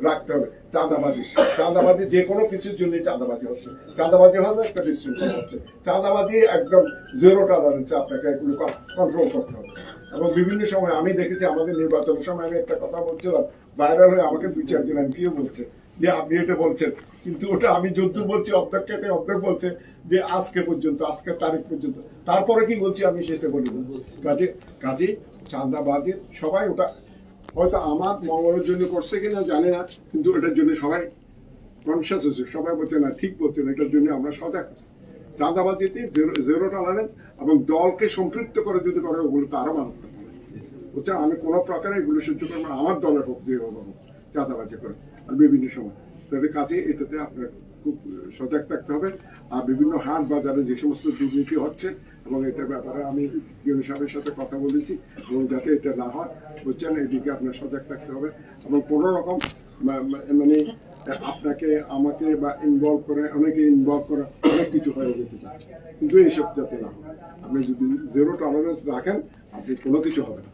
রাখতে হবে। চাঁদাবাজি যে কোনো কিছুর জন্য চাঁদাবাজি হচ্ছে, চাঁদাবাজি হলে একটা বিশৃঙ্খলা হচ্ছে, চাঁদাবাজি একদম জিরো টলারেন্সে আপনাকে এগুলো কন্ট্রোল করতে হবে। এবং বিভিন্ন সময় আমি দেখেছি আমাদের নির্বাচনের সময় আমি একটা কথা বলছিলাম, ভাইরাল হয়ে আমাকে 2-4 জন এমপিও বলছে যে আপনি এটা বলছেন, কিন্তু ওটা আমি যদ্দূর বলছি অর্ধেক কেটে অর্ধেক বলছে যে আজকে পর্যন্ত, আজকের তারিখ পর্যন্ত, তারপরে কি বলছি আমি সেটা বলি না। কাজে চাঁদাবাজি সবাই ওটা হয়তো আমার মঙ্গলের জন্য করছে কিনা জানি না, কিন্তু এটার জন্য সবাই কনসিয়াস হচ্ছে, সবাই বলছে না ঠিক বলছে না, এটার জন্য আমরা সজাগ হচ্ছি। চাঁদাবাজিতে জিরো টলারেন্স এবং দলকে সম্পৃক্ত করে যদি করে ওগুলো তো আরো মারাত্মক বুঝছেন। আমি কোনো প্রকারে এগুলো সহ্য করবো না, আমার দলের হোক যে হোক চাঁদাবাজি করে আর বিভিন্ন সময়। তাদের কাজে এটাতে আপনার খুব সজাগ থাকতে হবে। আর বিভিন্ন হাট বাজারে যে সমস্ত দুর্নীতি হচ্ছে এবং এটার ব্যাপারে আমি ইউনি সাহেবের সাথে কথা বলেছি, এবং যাতে এটা না হয় বুঝছেন, এদিকে আপনার সজাগ থাকতে হবে। এবং কোনো রকম মানে আপনাকে আমাকে বা ইনভলভ করে, অনেকে ইনভলভ করা অনেক কিছু হয়ে যেতে চাচ্ছে, কিন্তু এইসব যাতে না হয়। আপনি যদি জিরো টলারেন্স রাখেন আপনি কোনো কিছু হবে না।